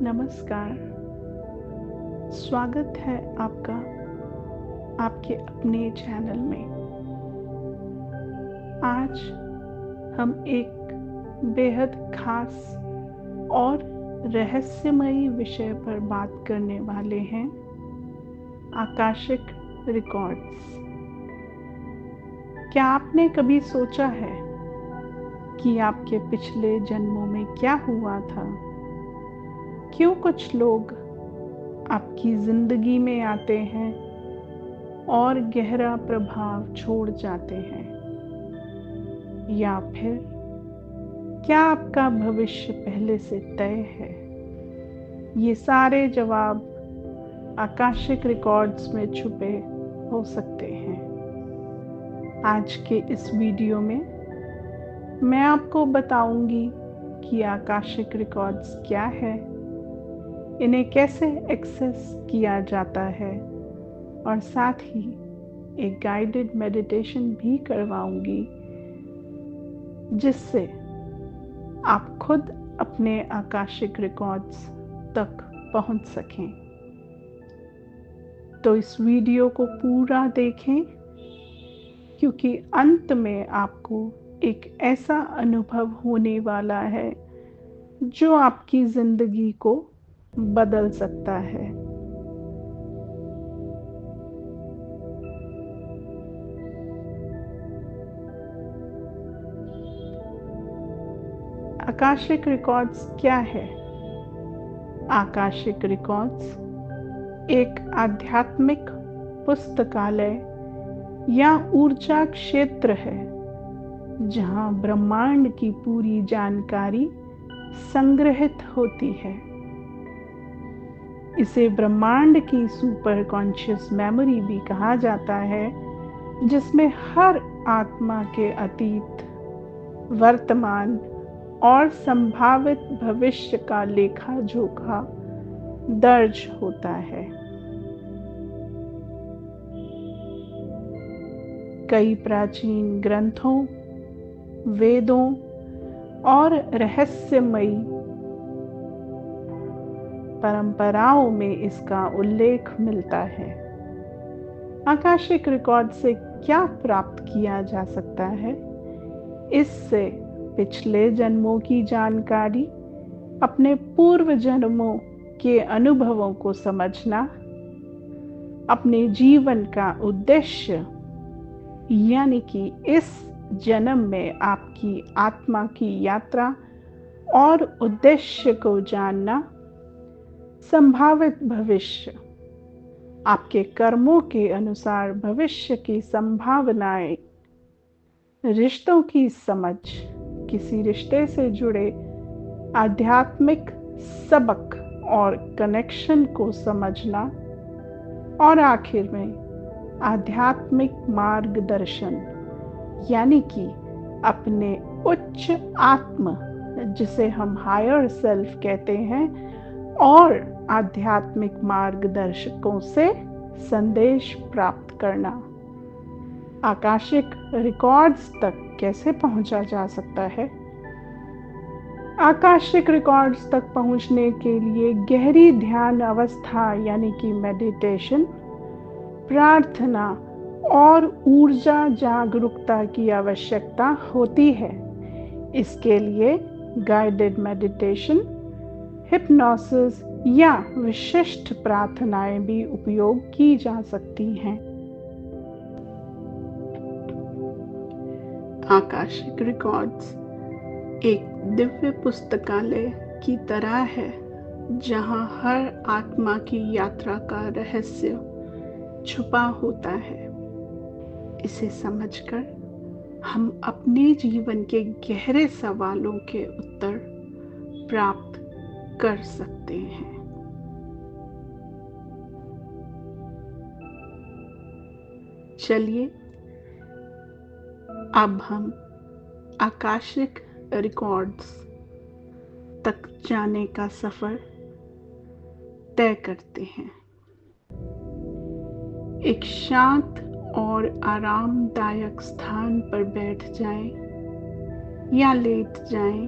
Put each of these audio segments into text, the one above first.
नमस्कार। स्वागत है आपका आपके अपने चैनल में। आज हम एक बेहद खास और रहस्यमयी विषय पर बात करने वाले हैं, आकाशिक रिकॉर्ड्स। क्या आपने कभी सोचा है कि आपके पिछले जन्मों में क्या हुआ था? क्यों कुछ लोग आपकी जिंदगी में आते हैं और गहरा प्रभाव छोड़ जाते हैं? या फिर क्या आपका भविष्य पहले से तय है? ये सारे जवाब आकाशिक रिकॉर्ड्स में छुपे हो सकते हैं। आज के इस वीडियो में मैं आपको बताऊंगी कि आकाशिक रिकॉर्ड्स क्या है, इन्हें कैसे एक्सेस किया जाता है, और साथ ही एक गाइडेड मेडिटेशन भी करवाऊंगी जिससे आप खुद अपने आकाशिक रिकॉर्ड्स तक पहुंच सकें। तो इस वीडियो को पूरा देखें, क्योंकि अंत में आपको एक ऐसा अनुभव होने वाला है जो आपकी जिंदगी को बदल सकता है। आकाशिक रिकॉर्ड्स क्या है? आकाशिक रिकॉर्ड्स एक आध्यात्मिक पुस्तकालय या ऊर्जा क्षेत्र है जहां ब्रह्मांड की पूरी जानकारी संग्रहित होती है। इसे ब्रह्मांड की सुपर कॉन्शियस मेमोरी भी कहा जाता है, जिसमें हर आत्मा के अतीत, वर्तमान और संभावित भविष्य का लेखा जोखा दर्ज होता है। कई प्राचीन ग्रंथों, वेदों और रहस्यमयी परंपराओं में इसका उल्लेख मिलता है। आकाशिक रिकॉर्ड से क्या प्राप्त किया जा सकता है? इससे पिछले जन्मों की जानकारी, अपने पूर्व जन्मों के अनुभवों को समझना, अपने जीवन का उद्देश्य यानी कि इस जन्म में आपकी आत्मा की यात्रा और उद्देश्य को जानना, संभावित भविष्य, आपके कर्मों के अनुसार भविष्य की संभावनाएं, रिश्तों की समझ, किसी रिश्ते से जुड़े आध्यात्मिक सबक और कनेक्शन को समझना, और आखिर में आध्यात्मिक मार्गदर्शन यानी कि अपने उच्च आत्म, जिसे हम हायर सेल्फ कहते हैं, और आध्यात्मिक मार्गदर्शकों से संदेश प्राप्त करना। आकाशिक रिकॉर्ड्स तक कैसे पहुंचा जा सकता है? आकाशिक रिकॉर्ड्स तक पहुंचने के लिए गहरी ध्यान अवस्था यानी कि मेडिटेशन, प्रार्थना और ऊर्जा जागरूकता की आवश्यकता होती है। इसके लिए गाइडेड मेडिटेशन, हिप्नोसिस या विशिष्ट प्रार्थनाएं भी उपयोग की जा सकती हैं। आकाशिक रिकॉर्ड्स एक दिव्य पुस्तकालय की तरह है जहां हर आत्मा की यात्रा का रहस्य छुपा होता है। इसे समझकर हम अपने जीवन के गहरे सवालों के उत्तर प्राप्त कर सकते हैं। चलिए अब हम आकाशिक रिकॉर्ड्स तक जाने का सफर तय करते हैं। एक शांत और आरामदायक स्थान पर बैठ जाएं या लेट जाएं।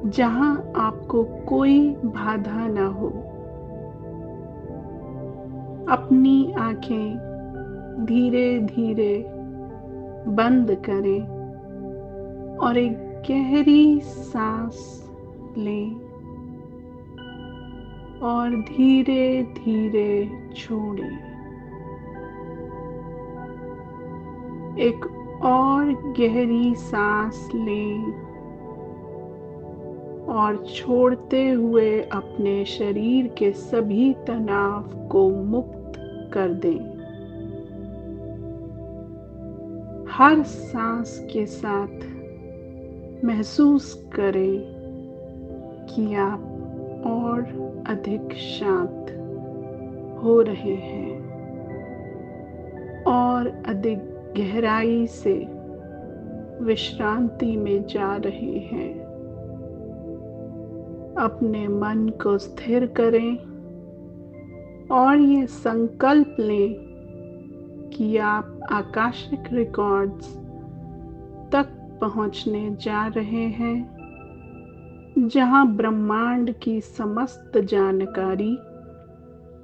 जहां आपको कोई बाधा ना हो। अपनी आंखें धीरे धीरे बंद करें और एक गहरी सांस लें और धीरे धीरे छोड़ें। एक और गहरी सांस लें और छोड़ते हुए अपने शरीर के सभी तनाव को मुक्त कर दें। हर सांस के साथ महसूस करें कि आप और अधिक शांत हो रहे हैं और अधिक गहराई से विश्रांति में जा रहे हैं। अपने मन को स्थिर करें और ये संकल्प लें कि आप आकाशिक रिकॉर्ड्स तक पहुंचने जा रहे हैं, जहां ब्रह्मांड की समस्त जानकारी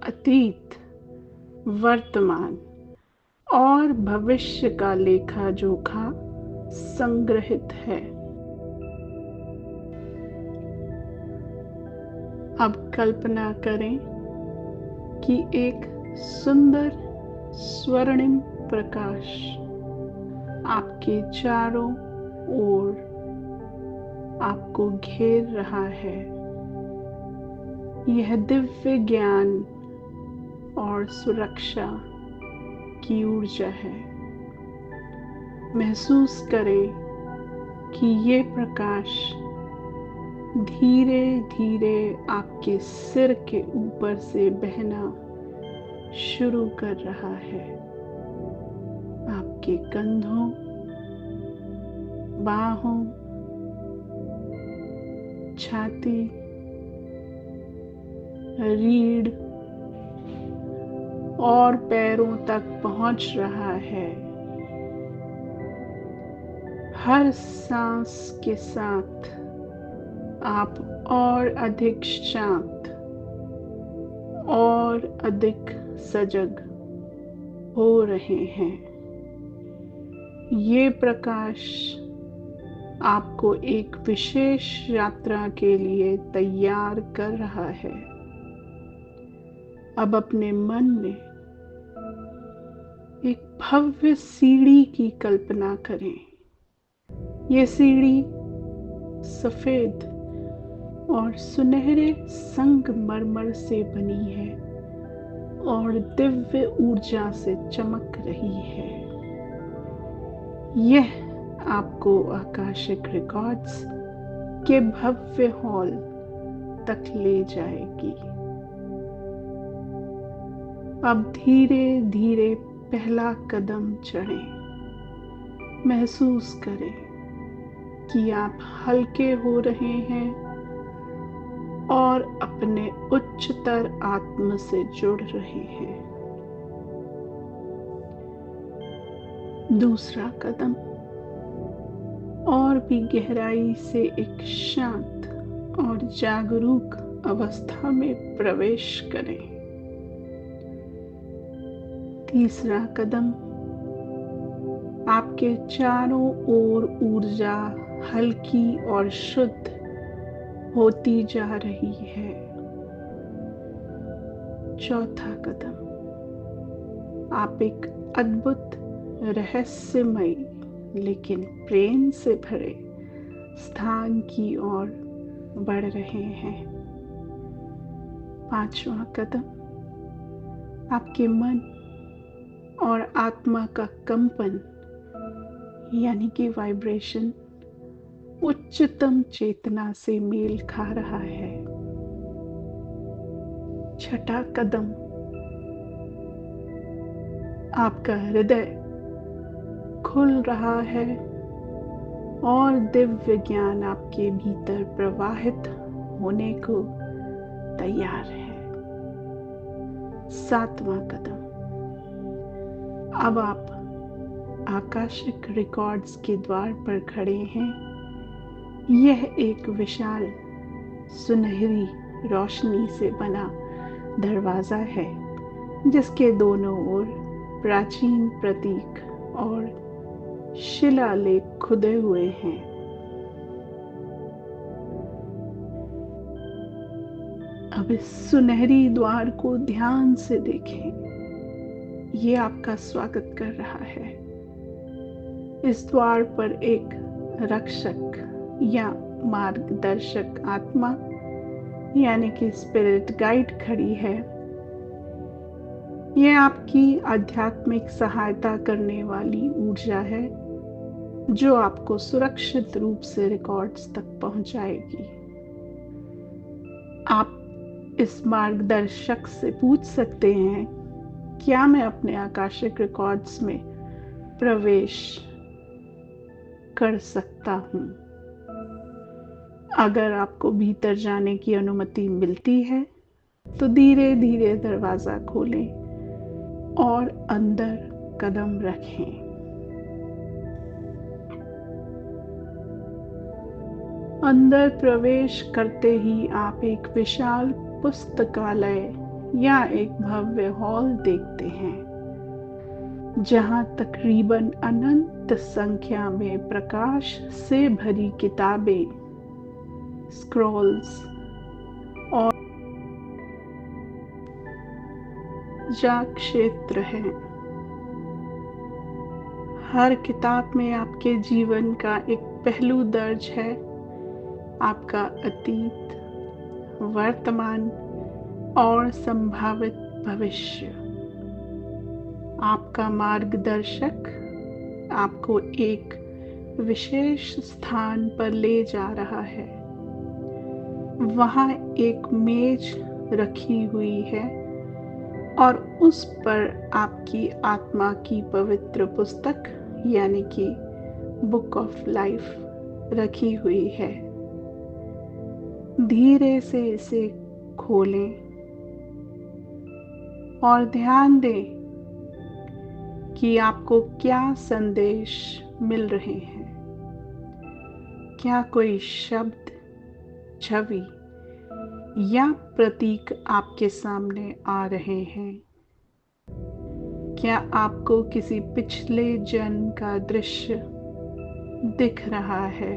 अतीत, वर्तमान और भविष्य का लेखा जोखा संग्रहित है। अब कल्पना करें कि एक सुंदर स्वर्णिम प्रकाश आपके चारों ओर आपको घेर रहा है। यह दिव्य ज्ञान और सुरक्षा की ऊर्जा है। महसूस करें कि ये प्रकाश धीरे धीरे आपके सिर के ऊपर से बहना शुरू कर रहा है। आपके कंधों, बाहों, छाती, रीढ़ और पैरों तक पहुंच रहा है। हर सांस के साथ आप और अधिक शांत और अधिक सजग हो रहे हैं। ये प्रकाश आपको एक विशेष यात्रा के लिए तैयार कर रहा है। अब अपने मन में एक भव्य सीढ़ी की कल्पना करें। ये सीढ़ी सफेद और सुनहरे संगमरमर से बनी है और दिव्य ऊर्जा से चमक रही है। यह आपको आकाशिक रिकॉर्ड्स के भव्य हॉल तक ले जाएगी। अब धीरे धीरे पहला कदम चढ़ें। महसूस करें कि आप हल्के हो रहे हैं और अपने उच्चतर आत्म से जुड़ रहे हैं। दूसरा कदम, और भी गहराई से एक शांत और जागरूक अवस्था में प्रवेश करें। तीसरा कदम, आपके चारों ओर ऊर्जा हल्की और शुद्ध होती जा रही है। चौथा कदम, आप एक अद्भुत, रहस्यमय लेकिन प्रेम से भरे स्थान की ओर बढ़ रहे हैं। पांचवा कदम, आपके मन और आत्मा का कंपन यानी कि वाइब्रेशन उच्चतम चेतना से मेल खा रहा है। छठा कदम, आपका हृदय खुल रहा है और दिव्य ज्ञान आपके भीतर प्रवाहित होने को तैयार है। सातवां कदम, अब आप आकाशिक रिकॉर्ड्स के द्वार पर खड़े हैं यह एक विशाल सुनहरी रोशनी से बना दरवाज़ा है जिसके दोनों ओर प्राचीन प्रतीक और शिलालेख खुदे हुए हैं। अब इस सुनहरी द्वार को ध्यान से देखें। ये आपका स्वागत कर रहा है। इस द्वार पर एक रक्षक या मार्गदर्शक आत्मा यानी कि स्पिरिट गाइड खड़ी है। यह आपकी आध्यात्मिक सहायता करने वाली ऊर्जा है जो आपको सुरक्षित रूप से रिकॉर्ड्स तक पहुंचाएगी। आप इस मार्गदर्शक से पूछ सकते हैं, क्या मैं अपने आकाशिक रिकॉर्ड्स में प्रवेश कर सकता हूँ? अगर आपको भीतर जाने की अनुमति मिलती है तो धीरे धीरे दरवाज़ा खोलें और अंदर कदम रखें। अंदर प्रवेश करते ही आप एक विशाल पुस्तकालय या एक भव्य हॉल देखते हैं जहां तकरीबन अनंत संख्या में प्रकाश से भरी किताबें, स्क्रॉल्स और जा क्षेत्र हैं। हर किताब में आपके जीवन का एक पहलू दर्ज है, आपका अतीत, वर्तमान और संभावित भविष्य। आपका मार्गदर्शक आपको एक विशेष स्थान पर ले जा रहा है। वहाँ एक मेज रखी हुई है और उस पर आपकी आत्मा की पवित्र पुस्तक यानी कि बुक ऑफ लाइफ रखी हुई है। धीरे से इसे खोलें और ध्यान दें कि आपको क्या संदेश मिल रहे हैं। क्या कोई शब्द, छवि या प्रतीक आपके सामने आ रहे हैं? क्या आपको किसी पिछले जन्म का दृश्य दिख रहा है?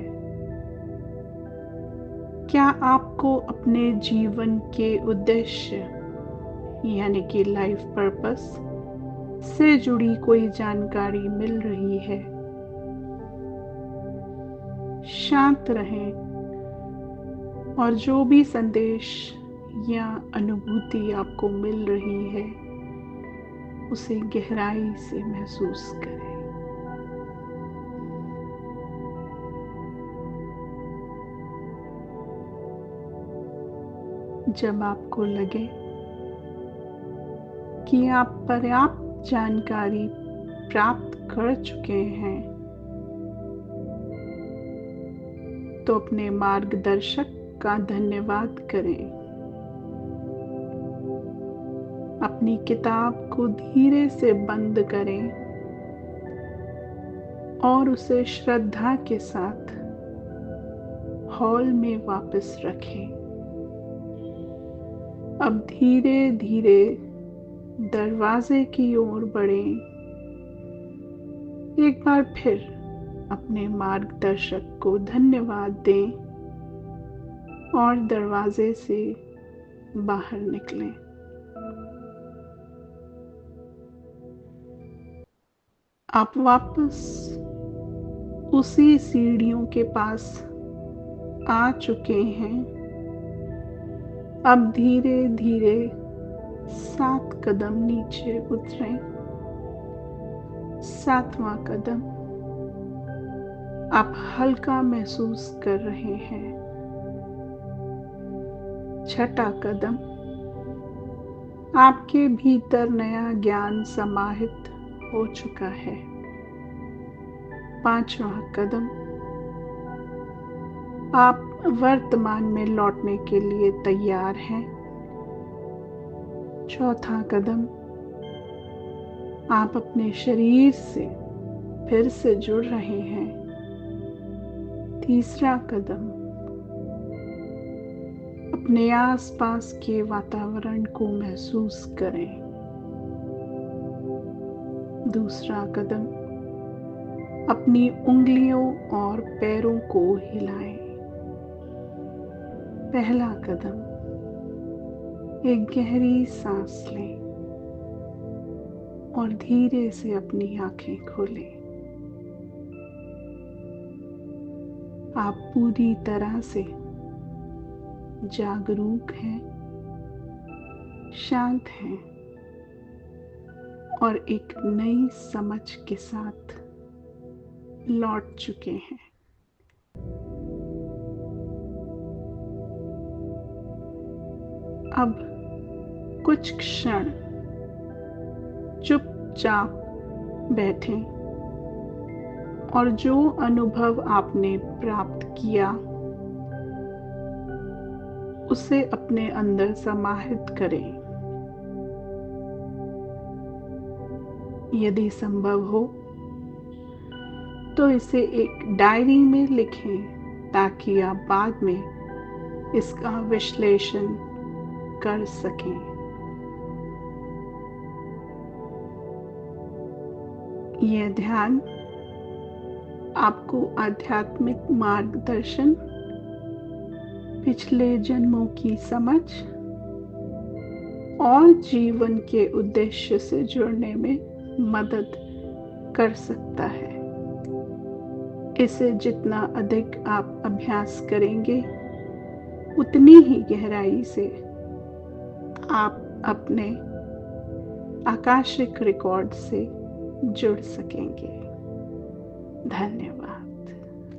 क्या आपको अपने जीवन के उद्देश्य यानी कि लाइफ पर्पस से जुड़ी कोई जानकारी मिल रही है? शांत रहें और जो भी संदेश या अनुभूति आपको मिल रही है उसे गहराई से महसूस करें। जब आपको लगे कि आप पर्याप्त जानकारी प्राप्त कर चुके हैं तो अपने मार्गदर्शक का धन्यवाद करें। अपनी किताब को धीरे से बंद करें और उसे श्रद्धा के साथ हॉल में वापस रखें। अब धीरे धीरे दरवाजे की ओर बढ़ें। एक बार फिर अपने मार्गदर्शक को धन्यवाद दें और दरवाजे से बाहर निकलें। आप वापस उसी सीढ़ियों के पास आ चुके हैं। अब धीरे धीरे 7 कदम नीचे उतरें। 7वां कदम आप हल्का महसूस कर रहे हैं। 6ठा कदम आपके भीतर नया ज्ञान समाहित हो चुका है। 5वां कदम आप वर्तमान में लौटने के लिए तैयार हैं। 4था कदम आप अपने शरीर से फिर से जुड़ रहे हैं। तीसरा कदम, अपने आसपास के वातावरण को महसूस करें। दूसरा कदम, अपनी उंगलियों और पैरों को हिलाएं। पहला कदम, एक गहरी सांस लें और धीरे से अपनी आंखें खोलें। आप पूरी तरह से जागरूक हैं, शांत हैं और एक नई समझ के साथ लौट चुके हैं। अब कुछ क्षण चुपचाप बैठें और जो अनुभव आपने प्राप्त किया उसे अपने अंदर समाहित करें। यदि संभव हो तो इसे एक डायरी में लिखें ताकि आप बाद में इसका विश्लेषण कर सकें। यह ध्यान आपको आध्यात्मिक मार्गदर्शन, पिछले जन्मों की समझ और जीवन के उद्देश्य से जुड़ने में मदद कर सकता है। इसे जितना अधिक आप अभ्यास करेंगे, उतनी ही गहराई से आप अपने आकाशिक रिकॉर्ड से जुड़ सकेंगे। धन्यवाद।